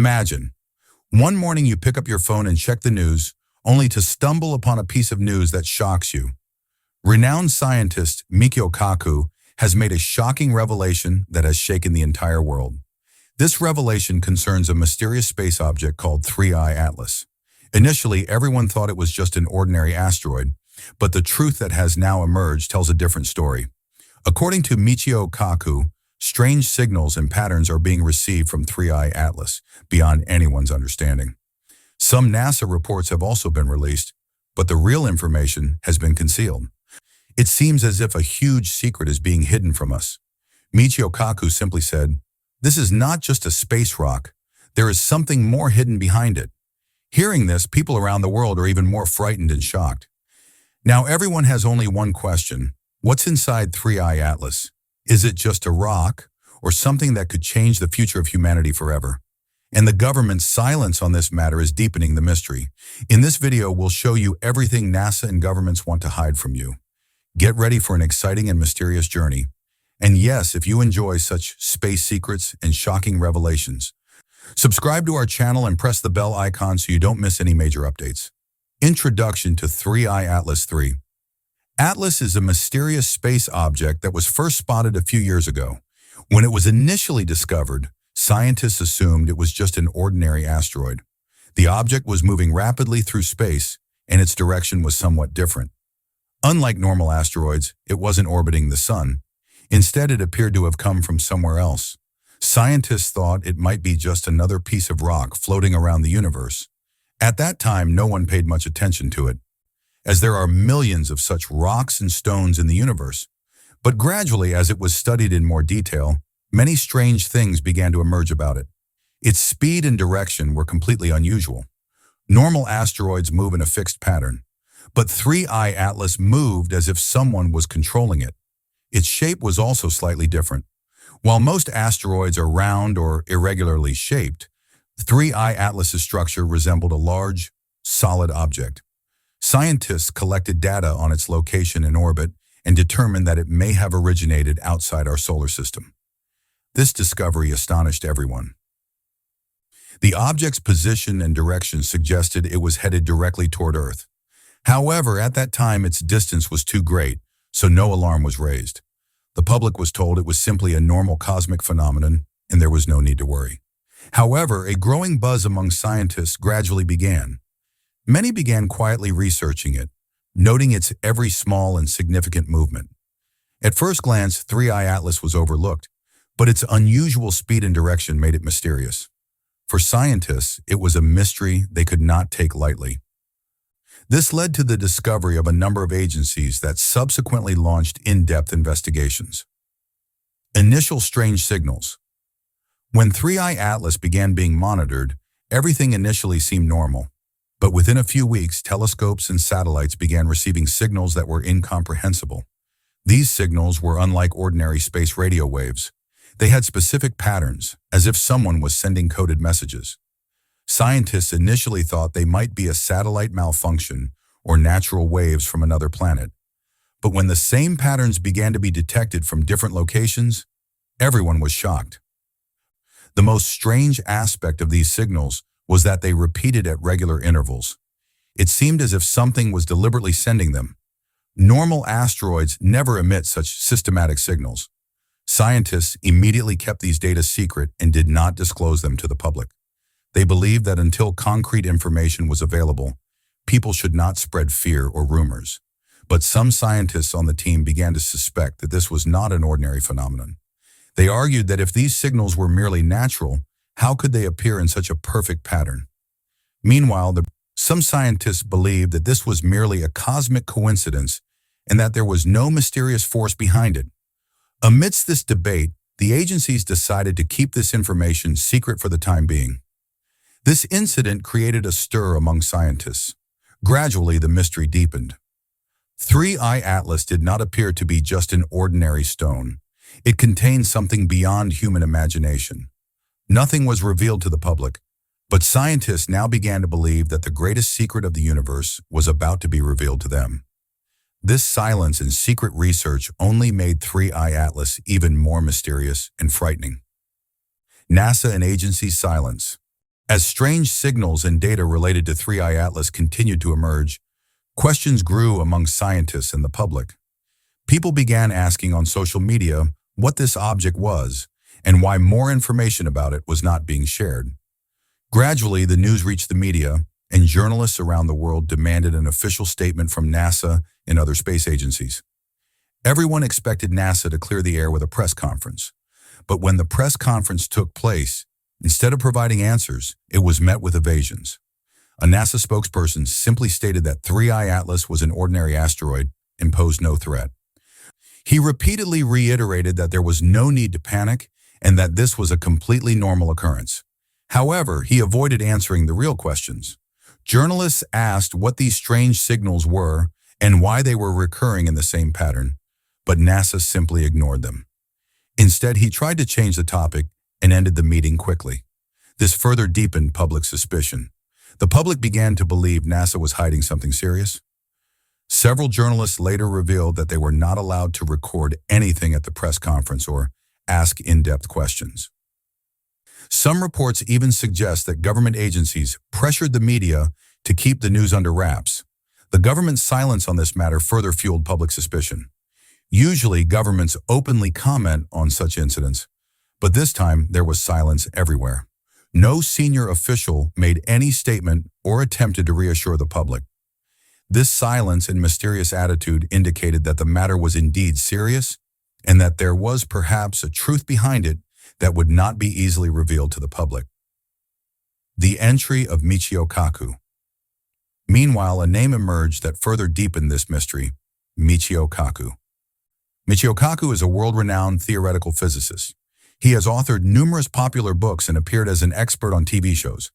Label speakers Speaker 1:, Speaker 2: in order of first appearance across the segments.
Speaker 1: Imagine, one morning you pick up your phone and check the news, only to stumble upon a piece of news that shocks you. Renowned scientist Michio Kaku has made a shocking revelation that has shaken the entire world. This revelation concerns a mysterious space object called 3I Atlas. Initially, everyone thought it was just an ordinary asteroid, but the truth that has now emerged tells a different story. According to Michio Kaku, strange signals and patterns are being received from 3I Atlas beyond anyone's understanding. Some NASA reports have also been released, but the real information has been concealed. It seems as if a huge secret is being hidden from us. Michio Kaku simply said, "This is not just a space rock. There is something more hidden behind it." Hearing this, people around the world are even more frightened and shocked. Now everyone has only one question. What's inside 3I Atlas? Is it just a rock, or something that could change the future of humanity forever? And the government's silence on this matter is deepening the mystery. In this video, we'll show you everything NASA and governments want to hide from you. Get ready for an exciting and mysterious journey. And yes, if you enjoy such space secrets and shocking revelations, subscribe to our channel and press the bell icon so you don't miss any major updates. Introduction to 3I Atlas 3. Atlas is a mysterious space object that was first spotted a few years ago. When it was initially discovered, scientists assumed it was just an ordinary asteroid. The object was moving rapidly through space, and its direction was somewhat different. Unlike normal asteroids, it wasn't orbiting the sun. Instead, it appeared to have come from somewhere else. Scientists thought it might be just another piece of rock floating around the universe. At that time, no one paid much attention to it, as there are millions of such rocks and stones in the universe. But gradually, as it was studied in more detail, many strange things began to emerge about it. Its speed and direction were completely unusual. Normal asteroids move in a fixed pattern, but 3I Atlas moved as if someone was controlling it. Its shape was also slightly different. While most asteroids are round or irregularly shaped, 3I Atlas's structure resembled a large, solid object. Scientists collected data on its location and orbit and determined that it may have originated outside our solar system. This discovery astonished everyone. The object's position and direction suggested it was headed directly toward Earth. However, at that time, its distance was too great, so no alarm was raised. The public was told it was simply a normal cosmic phenomenon, and there was no need to worry. However, a growing buzz among scientists gradually began. Many began quietly researching it, noting its every small and significant movement. At first glance, 3I Atlas was overlooked, but its unusual speed and direction made it mysterious. For scientists, it was a mystery they could not take lightly. This led to the discovery of a number of agencies that subsequently launched in-depth investigations. Initial strange signals. When 3I Atlas began being monitored, everything initially seemed normal. But within a few weeks, telescopes and satellites began receiving signals that were incomprehensible. These signals were unlike ordinary space radio waves. They had specific patterns, as if someone was sending coded messages. Scientists initially thought they might be a satellite malfunction or natural waves from another planet. But when the same patterns began to be detected from different locations, everyone was shocked. The most strange aspect of these signals was that they repeated at regular intervals. It seemed as if something was deliberately sending them. Normal asteroids never emit such systematic signals. Scientists immediately kept these data secret and did not disclose them to the public. They believed that until concrete information was available, people should not spread fear or rumors. But some scientists on the team began to suspect that this was not an ordinary phenomenon. They argued that if these signals were merely natural, how could they appear in such a perfect pattern? Meanwhile, some scientists believed that this was merely a cosmic coincidence and that there was no mysterious force behind it. Amidst this debate, the agencies decided to keep this information secret for the time being. This incident created a stir among scientists. Gradually, the mystery deepened. 3I Atlas did not appear to be just an ordinary stone. It contained something beyond human imagination. Nothing was revealed to the public, but scientists now began to believe that the greatest secret of the universe was about to be revealed to them. This silence and secret research only made 3I Atlas even more mysterious and frightening. NASA and agency silence. As strange signals and data related to 3I Atlas continued to emerge, questions grew among scientists and the public. People began asking on social media what this object was and why more information about it was not being shared. Gradually, the news reached the media, and journalists around the world demanded an official statement from NASA and other space agencies. Everyone expected NASA to clear the air with a press conference. But when the press conference took place, instead of providing answers, it was met with evasions. A NASA spokesperson simply stated that 3I Atlas was an ordinary asteroid and posed no threat. He repeatedly reiterated that there was no need to panic and that this was a completely normal occurrence. However, he avoided answering the real questions. Journalists asked what these strange signals were and why they were recurring in the same pattern, but NASA simply ignored them. Instead, he tried to change the topic and ended the meeting quickly. This further deepened public suspicion. The public began to believe NASA was hiding something serious. Several journalists later revealed that they were not allowed to record anything at the press conference or ask in-depth questions. Some reports even suggest that government agencies pressured the media to keep the news under wraps. The government's silence on this matter further fueled public suspicion. Usually, governments openly comment on such incidents, but this time there was silence everywhere. No senior official made any statement or attempted to reassure the public. This silence and mysterious attitude indicated that the matter was indeed serious and that there was perhaps a truth behind it that would not be easily revealed to the public. The entry of Michio Kaku. Meanwhile, a name emerged that further deepened this mystery: Michio Kaku. Michio Kaku is a world-renowned theoretical physicist. He has authored numerous popular books and appeared as an expert on TV shows.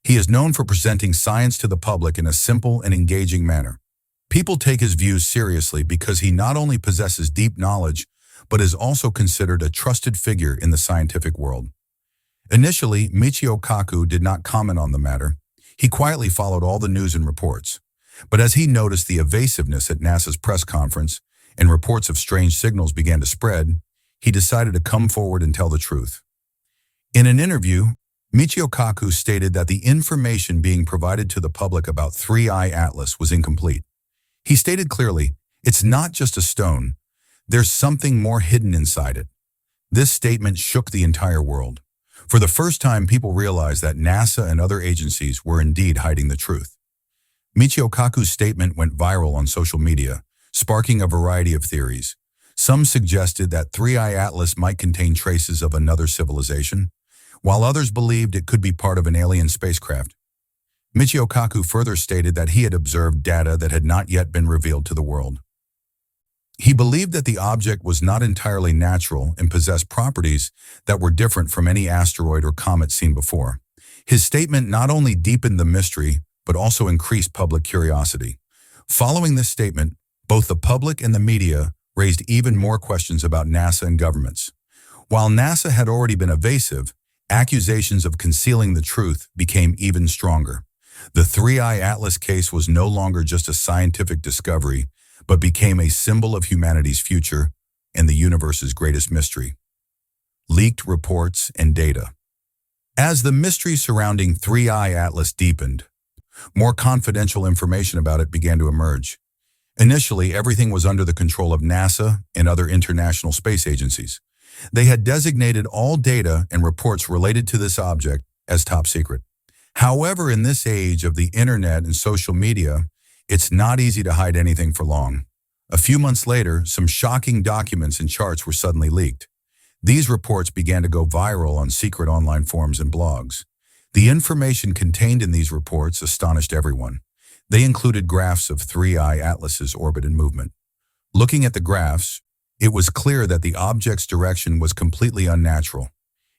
Speaker 1: He is known for presenting science to the public in a simple and engaging manner. People take his views seriously because he not only possesses deep knowledge, but is also considered a trusted figure in the scientific world. Initially, Michio Kaku did not comment on the matter. He quietly followed all the news and reports. But as he noticed the evasiveness at NASA's press conference and reports of strange signals began to spread, he decided to come forward and tell the truth. In an interview, Michio Kaku stated that the information being provided to the public about 3I Atlas was incomplete. He stated clearly, "It's not just a stone. There's something more hidden inside it." This statement shook the entire world. For the first time, people realized that NASA and other agencies were indeed hiding the truth. Michio Kaku's statement went viral on social media, sparking a variety of theories. Some suggested that 3I Atlas might contain traces of another civilization, while others believed it could be part of an alien spacecraft. Michio Kaku further stated that he had observed data that had not yet been revealed to the world. He believed that the object was not entirely natural and possessed properties that were different from any asteroid or comet seen before. His statement not only deepened the mystery, but also increased public curiosity. Following this statement, both the public and the media raised even more questions about NASA and governments. While NASA had already been evasive, accusations of concealing the truth became even stronger. The 3I Atlas case was no longer just a scientific discovery, but became a symbol of humanity's future and the universe's greatest mystery. Leaked reports and data. As the mystery surrounding 3I Atlas deepened, more confidential information about it began to emerge. Initially, everything was under the control of NASA and other international space agencies. They had designated all data and reports related to this object as top secret. However, in this age of the internet and social media, it's not easy to hide anything for long. A few months later, some shocking documents and charts were suddenly leaked. These reports began to go viral on secret online forums and blogs. The information contained in these reports astonished everyone. They included graphs of 3I Atlas's orbit and movement. Looking at the graphs, it was clear that the object's direction was completely unnatural.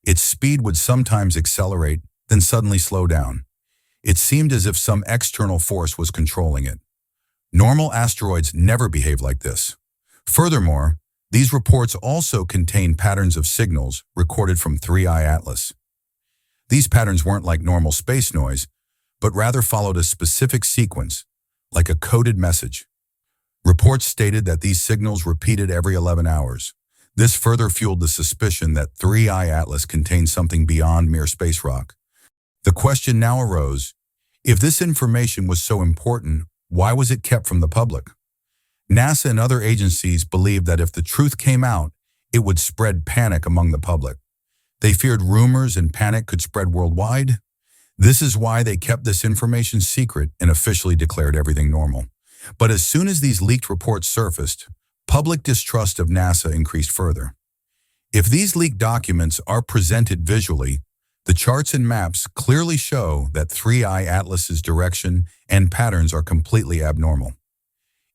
Speaker 1: Its speed would sometimes accelerate, then suddenly slow down. It seemed as if some external force was controlling it. Normal asteroids never behave like this. Furthermore, these reports also contained patterns of signals recorded from 3I Atlas. These patterns weren't like normal space noise, but rather followed a specific sequence, like a coded message. Reports stated that these signals repeated every 11 hours. This further fueled the suspicion that 3I Atlas contained something beyond mere space rock. The question now arose, if this information was so important, why was it kept from the public? NASA and other agencies believed that if the truth came out, it would spread panic among the public. They feared rumors and panic could spread worldwide. This is why they kept this information secret and officially declared everything normal. But as soon as these leaked reports surfaced, public distrust of NASA increased further. If these leaked documents are presented visually, the charts and maps clearly show that 3I Atlas's direction and patterns are completely abnormal.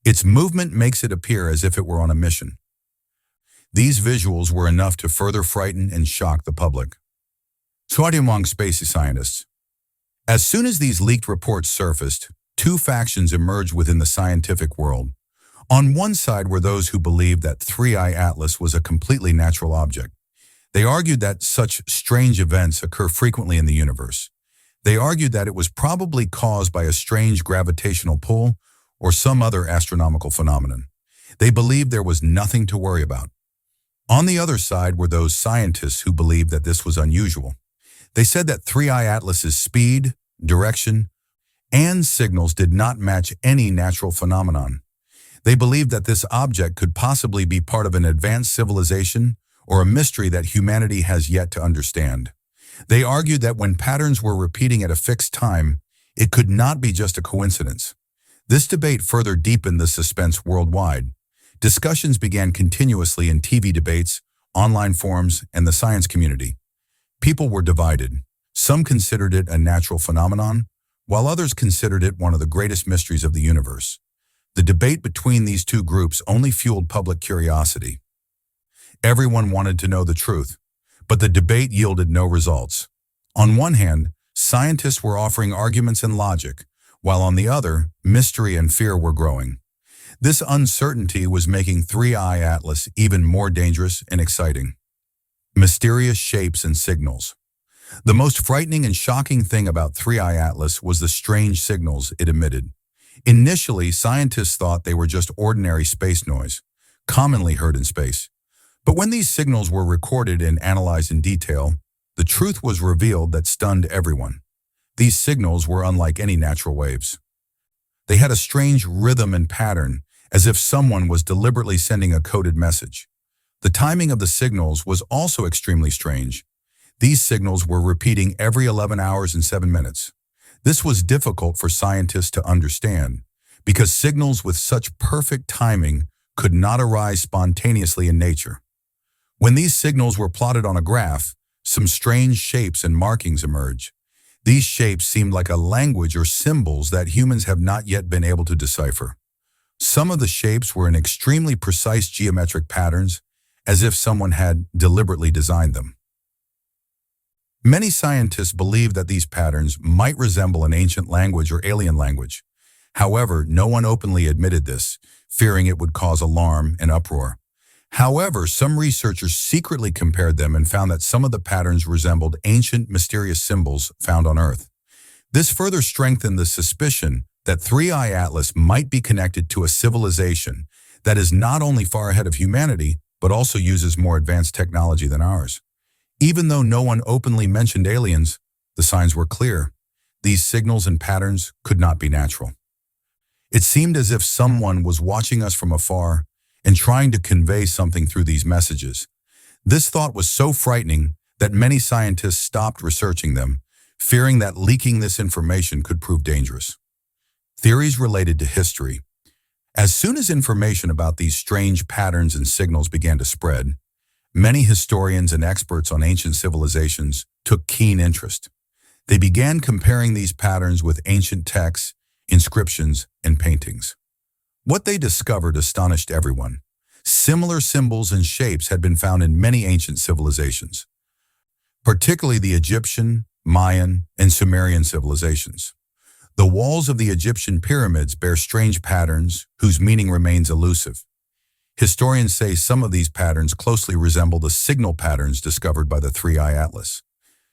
Speaker 1: Its movement makes it appear as if it were on a mission. These visuals were enough to further frighten and shock the public. Thought among space scientists. As soon as these leaked reports surfaced, two factions emerged within the scientific world. On one side were those who believed that 3I Atlas was a completely natural object. They argued that such strange events occur frequently in the universe. They argued that it was probably caused by a strange gravitational pull or some other astronomical phenomenon. They believed there was nothing to worry about. On the other side were those scientists who believed that this was unusual. They said that 3I Atlas's speed, direction, and signals did not match any natural phenomenon. They believed that this object could possibly be part of an advanced civilization or a mystery that humanity has yet to understand. They argued that when patterns were repeating at a fixed time, it could not be just a coincidence. This debate further deepened the suspense worldwide. Discussions began continuously in TV debates, online forums, and the science community. People were divided. Some considered it a natural phenomenon, while others considered it one of the greatest mysteries of the universe. The debate between these two groups only fueled public curiosity. Everyone wanted to know the truth, but the debate yielded no results. On one hand, scientists were offering arguments and logic, while on the other, mystery and fear were growing. This uncertainty was making 3I Atlas even more dangerous and exciting. Mysterious shapes and signals. The most frightening and shocking thing about 3I Atlas was the strange signals it emitted. Initially, scientists thought they were just ordinary space noise, commonly heard in space. But when these signals were recorded and analyzed in detail, the truth was revealed that stunned everyone. These signals were unlike any natural waves. They had a strange rhythm and pattern, as if someone was deliberately sending a coded message. The timing of the signals was also extremely strange. These signals were repeating every 11 hours and 7 minutes. This was difficult for scientists to understand, because signals with such perfect timing could not arise spontaneously in nature. When these signals were plotted on a graph, some strange shapes and markings emerged. These shapes seemed like a language or symbols that humans have not yet been able to decipher. Some of the shapes were in extremely precise geometric patterns, as if someone had deliberately designed them. Many scientists believe that these patterns might resemble an ancient language or alien language. However, no one openly admitted this, fearing it would cause alarm and uproar. However, some researchers secretly compared them and found that some of the patterns resembled ancient, mysterious symbols found on Earth. This further strengthened the suspicion that 3I Atlas might be connected to a civilization that is not only far ahead of humanity, but also uses more advanced technology than ours. Even though no one openly mentioned aliens, the signs were clear. These signals and patterns could not be natural. It seemed as if someone was watching us from afar and trying to convey something through these messages. This thought was so frightening that many scientists stopped researching them, fearing that leaking this information could prove dangerous. Theories related to history. As soon as information about these strange patterns and signals began to spread, many historians and experts on ancient civilizations took keen interest. They began comparing these patterns with ancient texts, inscriptions, and paintings. What they discovered astonished everyone. Similar symbols and shapes had been found in many ancient civilizations, particularly the Egyptian, Mayan, and Sumerian civilizations. The walls of the Egyptian pyramids bear strange patterns whose meaning remains elusive. Historians say some of these patterns closely resemble the signal patterns discovered by the 3I Atlas.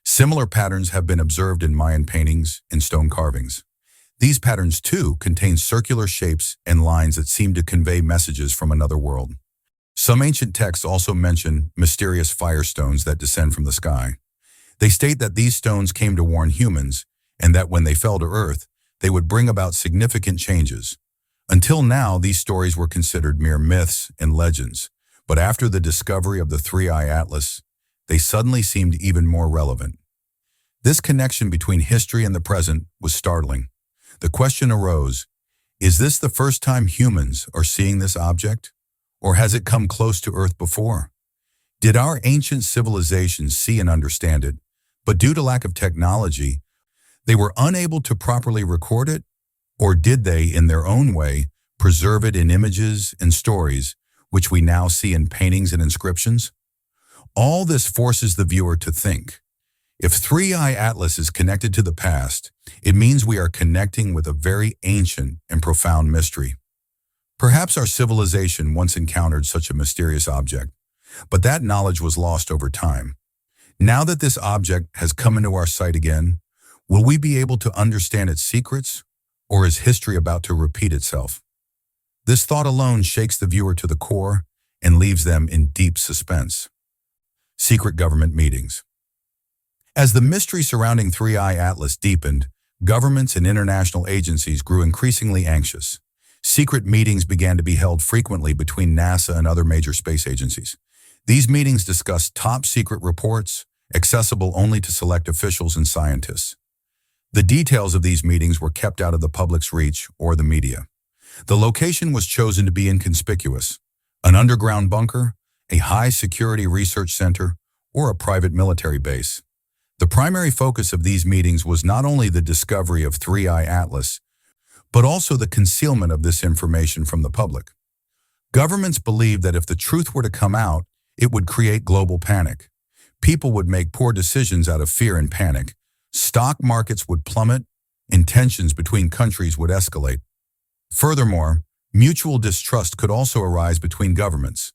Speaker 1: Similar patterns have been observed in Mayan paintings and stone carvings. These patterns, too, contain circular shapes and lines that seem to convey messages from another world. Some ancient texts also mention mysterious firestones that descend from the sky. They state that these stones came to warn humans, and that when they fell to Earth, they would bring about significant changes. Until now, these stories were considered mere myths and legends, but after the discovery of the Three-Eye Atlas, they suddenly seemed even more relevant. This connection between history and the present was startling. The question arose, is this the first time humans are seeing this object? Or has it come close to Earth before? Did our ancient civilizations see and understand it, but due to lack of technology, they were unable to properly record it? Or did they, in their own way, preserve it in images and stories, which we now see in paintings and inscriptions? All this forces the viewer to think. If Three-Eye Atlas is connected to the past, it means we are connecting with a very ancient and profound mystery. Perhaps our civilization once encountered such a mysterious object, but that knowledge was lost over time. Now that this object has come into our sight again, will we be able to understand its secrets, or is history about to repeat itself? This thought alone shakes the viewer to the core and leaves them in deep suspense. Secret government meetings. As the mystery surrounding Three-Eye Atlas deepened, governments and international agencies grew increasingly anxious. Secret meetings began to be held frequently between NASA and other major space agencies. These meetings discussed top-secret reports, accessible only to select officials and scientists. The details of these meetings were kept out of the public's reach or the media. The location was chosen to be inconspicuous: an underground bunker, a high-security research center, or a private military base. The primary focus of these meetings was not only the discovery of Three-Eye Atlas, but also the concealment of this information from the public. Governments believed that if the truth were to come out, it would create global panic. People would make poor decisions out of fear and panic. Stock markets would plummet, and tensions between countries would escalate. Furthermore, mutual distrust could also arise between governments.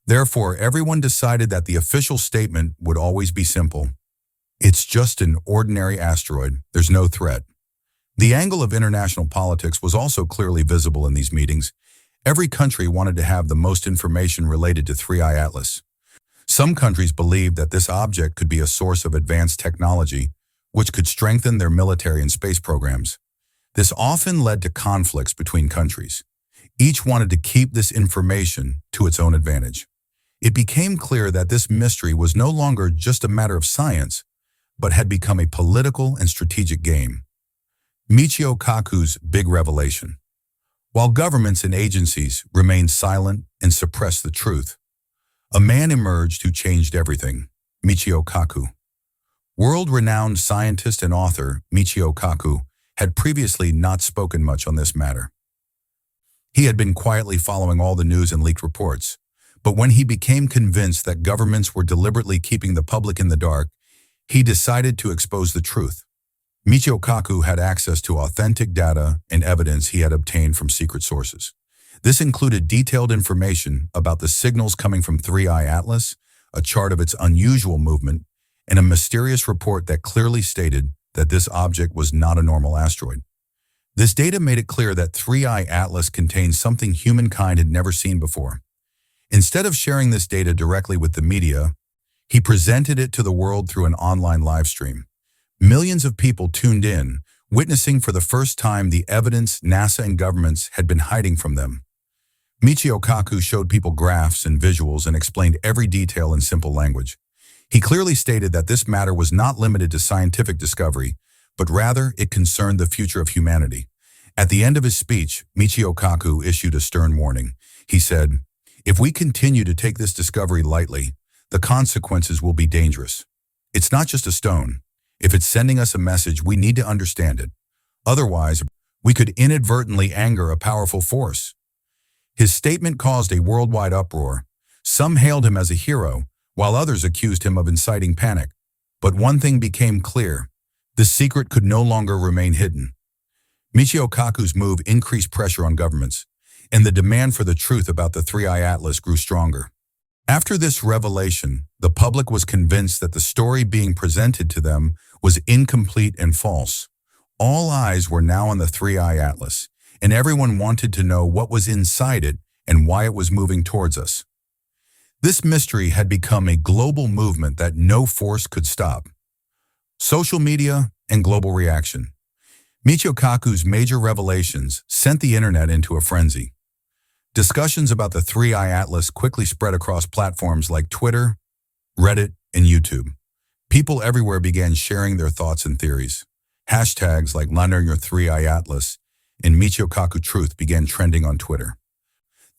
Speaker 1: Therefore, everyone decided that the official statement would always be simple: it's just an ordinary asteroid. There's no threat. The angle of international politics was also clearly visible in these meetings. Every country wanted to have the most information related to Three-Eye Atlas. Some countries believed that this object could be a source of advanced technology, which could strengthen their military and space programs. This often led to conflicts between countries. Each wanted to keep this information to its own advantage. It became clear that this mystery was no longer just a matter of science, but had become a political and strategic game. Michio Kaku's big revelation. While governments and agencies remained silent and suppressed the truth, a man emerged who changed everything: Michio Kaku. World-renowned scientist and author Michio Kaku had previously not spoken much on this matter. He had been quietly following all the news and leaked reports, but when he became convinced that governments were deliberately keeping the public in the dark, he decided to expose the truth. Michio Kaku had access to authentic data and evidence he had obtained from secret sources. This included detailed information about the signals coming from Three-Eye Atlas, a chart of its unusual movement, and a mysterious report that clearly stated that this object was not a normal asteroid. This data made it clear that Three-Eye Atlas contained something humankind had never seen before. Instead of sharing this data directly with the media, he presented it to the world through an online live stream. Millions of people tuned in, witnessing for the first time the evidence NASA and governments had been hiding from them. Michio Kaku showed people graphs and visuals and explained every detail in simple language. He clearly stated that this matter was not limited to scientific discovery, but rather it concerned the future of humanity. At the end of his speech, Michio Kaku issued a stern warning. He said, "If we continue to take this discovery lightly, the consequences will be dangerous. It's not just a stone. If it's sending us a message, we need to understand it. Otherwise, we could inadvertently anger a powerful force." His statement caused a worldwide uproar. Some hailed him as a hero, while others accused him of inciting panic. But one thing became clear: the secret could no longer remain hidden. Michio Kaku's move increased pressure on governments, and the demand for the truth about the Three-Eye Atlas grew stronger. After this revelation, the public was convinced that the story being presented to them was incomplete and false. All eyes were now on the Three-Eye Atlas, and everyone wanted to know what was inside it and why it was moving towards us. This mystery had become a global movement that no force could stop. Social media and global reaction. Michio Kaku's major revelations sent the internet into a frenzy. Discussions about the Three-Eye Atlas quickly spread across platforms like Twitter, Reddit, and YouTube. People everywhere began sharing their thoughts and theories. Hashtags like Land on Your Three-Eye Atlas and Michio Kaku Truth began trending on Twitter.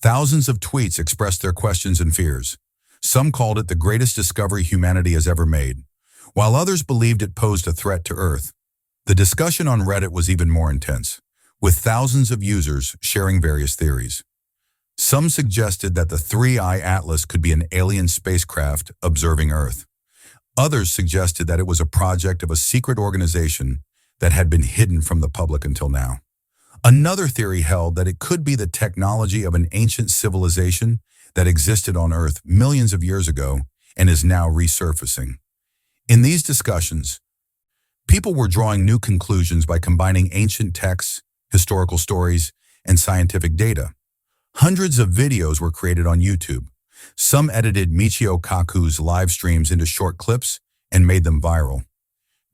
Speaker 1: Thousands of tweets expressed their questions and fears. Some called it the greatest discovery humanity has ever made, while others believed it posed a threat to Earth. The discussion on Reddit was even more intense, with thousands of users sharing various theories. Some suggested that the Three-Eye Atlas could be an alien spacecraft observing Earth. Others suggested that it was a project of a secret organization that had been hidden from the public until now. Another theory held that it could be the technology of an ancient civilization that existed on Earth millions of years ago and is now resurfacing. In these discussions, people were drawing new conclusions by combining ancient texts, historical stories, and scientific data. Hundreds of videos were created on YouTube. Some edited Michio Kaku's live streams into short clips and made them viral.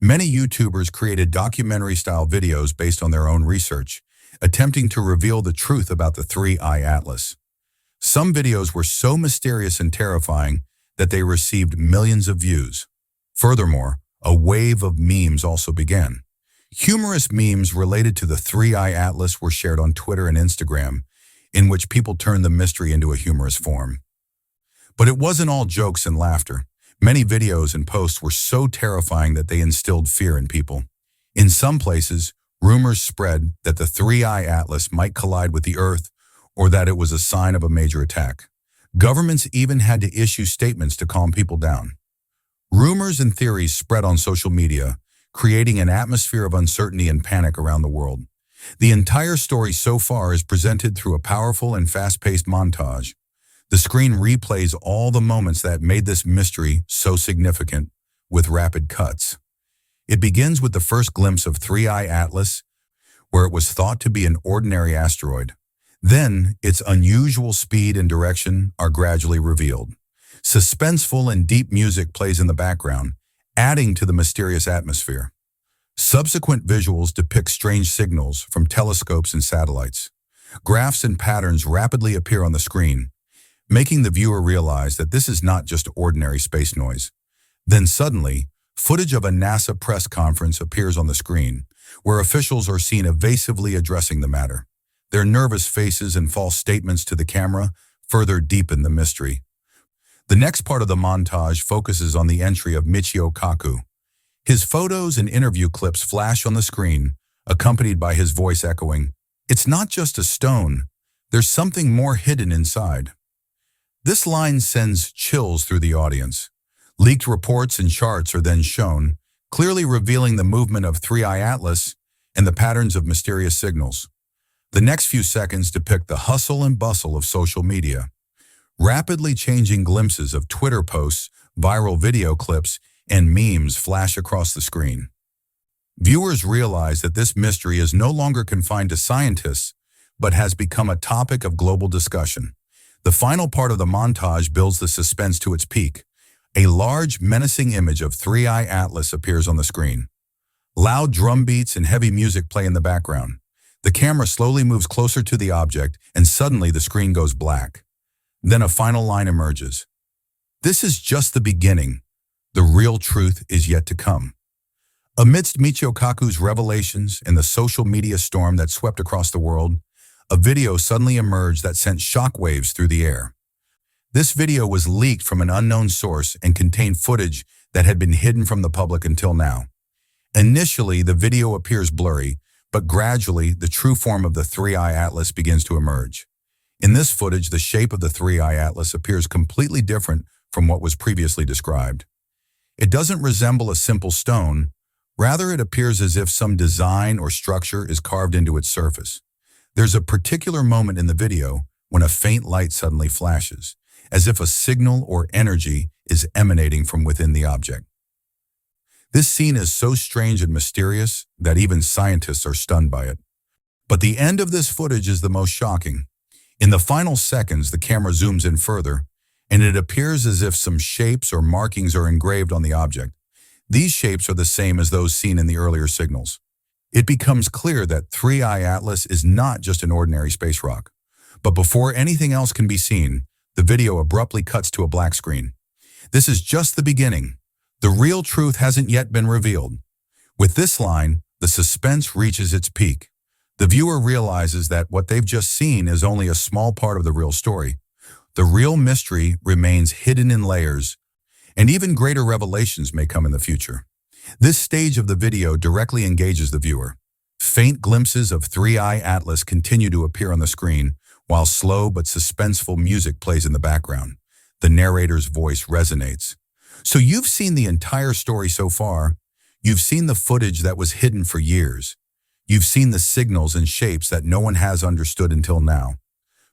Speaker 1: Many YouTubers created documentary-style videos based on their own research, attempting to reveal the truth about the Three-Eye Atlas. Some videos were so mysterious and terrifying that they received millions of views. Furthermore, a wave of memes also began. Humorous memes related to the Three-Eye Atlas were shared on Twitter and Instagram, in which people turned the mystery into a humorous form. But it wasn't all jokes and laughter. Many videos and posts were so terrifying that they instilled fear in people. In some places, rumors spread that the Three-Eye Atlas might collide with the Earth or that it was a sign of a major attack. Governments even had to issue statements to calm people down. Rumors and theories spread on social media, creating an atmosphere of uncertainty and panic around the world. The entire story so far is presented through a powerful and fast-paced montage. The screen replays all the moments that made this mystery so significant, with rapid cuts. It begins with the first glimpse of Three-Eye Atlas, where it was thought to be an ordinary asteroid. Then, its unusual speed and direction are gradually revealed. Suspenseful and deep music plays in the background, adding to the mysterious atmosphere. Subsequent visuals depict strange signals from telescopes and satellites. Graphs and patterns rapidly appear on the screen, making the viewer realize that this is not just ordinary space noise. Then suddenly, footage of a NASA press conference appears on the screen, where officials are seen evasively addressing the matter. Their nervous faces and false statements to the camera further deepen the mystery. The next part of the montage focuses on the entry of Michio Kaku. His photos and interview clips flash on the screen, accompanied by his voice echoing, "It's not just a stone, there's something more hidden inside." This line sends chills through the audience. Leaked reports and charts are then shown, clearly revealing the movement of Three-Eye Atlas and the patterns of mysterious signals. The next few seconds depict the hustle and bustle of social media. Rapidly changing glimpses of Twitter posts, viral video clips, and memes flash across the screen. Viewers realize that this mystery is no longer confined to scientists, but has become a topic of global discussion. The final part of the montage builds the suspense to its peak. A large, menacing image of Three-Eye Atlas appears on the screen. Loud drum beats and heavy music play in the background. The camera slowly moves closer to the object, and suddenly the screen goes black. Then a final line emerges. "This is just the beginning. The real truth is yet to come." Amidst Michio Kaku's revelations and the social media storm that swept across the world, a video suddenly emerged that sent shockwaves through the air. This video was leaked from an unknown source and contained footage that had been hidden from the public until now. Initially, the video appears blurry, but gradually, the true form of the Three-Eye Atlas begins to emerge. In this footage, the shape of the Three-Eye Atlas appears completely different from what was previously described. It doesn't resemble a simple stone. Rather, it appears as if some design or structure is carved into its surface. There's a particular moment in the video when a faint light suddenly flashes, as if a signal or energy is emanating from within the object. This scene is so strange and mysterious that even scientists are stunned by it. But the end of this footage is the most shocking. In the final seconds, the camera zooms in further, and it appears as if some shapes or markings are engraved on the object. These shapes are the same as those seen in the earlier signals. It becomes clear that 3I Atlas is not just an ordinary space rock. But before anything else can be seen, the video abruptly cuts to a black screen. This is just the beginning. The real truth hasn't yet been revealed. With this line, the suspense reaches its peak. The viewer realizes that what they've just seen is only a small part of the real story. The real mystery remains hidden in layers, and even greater revelations may come in the future. This stage of the video directly engages the viewer. Faint glimpses of 3I Atlas continue to appear on the screen, while slow but suspenseful music plays in the background. The narrator's voice resonates. So you've seen the entire story so far. You've seen the footage that was hidden for years. You've seen the signals and shapes that no one has understood until now.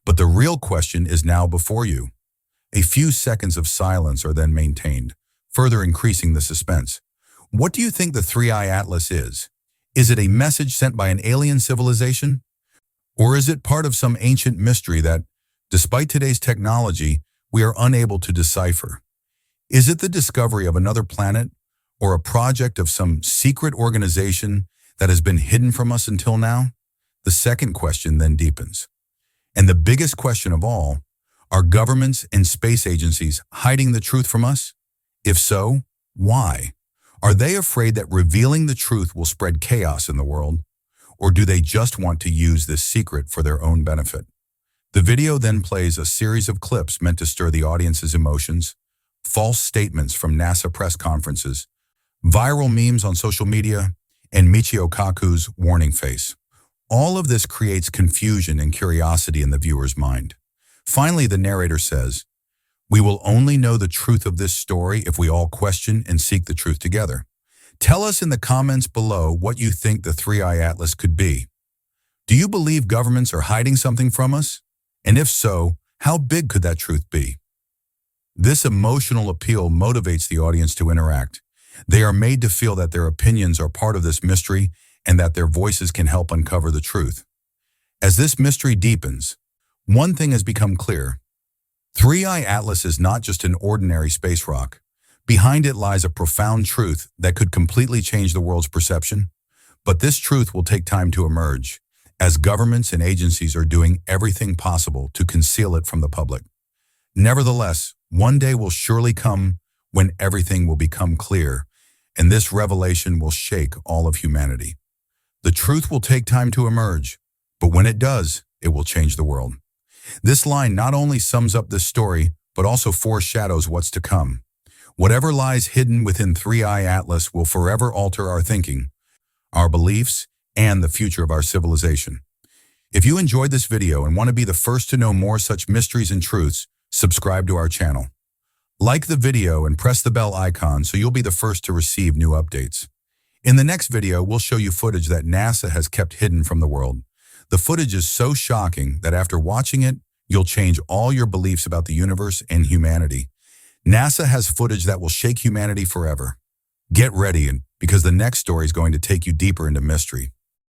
Speaker 1: But the real question is now before you. A few seconds of silence are then maintained, further increasing the suspense. What do you think the 3I Atlas is? Is it a message sent by an alien civilization? Or is it part of some ancient mystery that, despite today's technology, we are unable to decipher? Is it the discovery of another planet, or a project of some secret organization that has been hidden from us until now? The second question then deepens. And the biggest question of all, are governments and space agencies hiding the truth from us? If so, why? Are they afraid that revealing the truth will spread chaos in the world? Or do they just want to use this secret for their own benefit? The video then plays a series of clips meant to stir the audience's emotions, false statements from NASA press conferences, viral memes on social media, and Michio Kaku's warning face. All of this creates confusion and curiosity in the viewer's mind. Finally, the narrator says, "We will only know the truth of this story if we all question and seek the truth together." Tell us in the comments below what you think the 3I Atlas could be. Do you believe governments are hiding something from us? And if so, how big could that truth be? This emotional appeal motivates the audience to interact. They are made to feel that their opinions are part of this mystery and that their voices can help uncover the truth. As this mystery deepens, one thing has become clear. 3I Atlas is not just an ordinary space rock. Behind it lies a profound truth that could completely change the world's perception. But this truth will take time to emerge, as governments and agencies are doing everything possible to conceal it from the public. Nevertheless, one day will surely come when everything will become clear, and this revelation will shake all of humanity. The truth will take time to emerge, but when it does, it will change the world. This line not only sums up this story, but also foreshadows what's to come. Whatever lies hidden within 3I Atlas will forever alter our thinking, our beliefs, and the future of our civilization. If you enjoyed this video and want to be the first to know more such mysteries and truths, subscribe to our channel. Like the video and press the bell icon so you'll be the first to receive new updates. In the next video, we'll show you footage that NASA has kept hidden from the world. The footage is so shocking that after watching it, you'll change all your beliefs about the universe and humanity. NASA has footage that will shake humanity forever. Get ready, because the next story is going to take you deeper into mystery.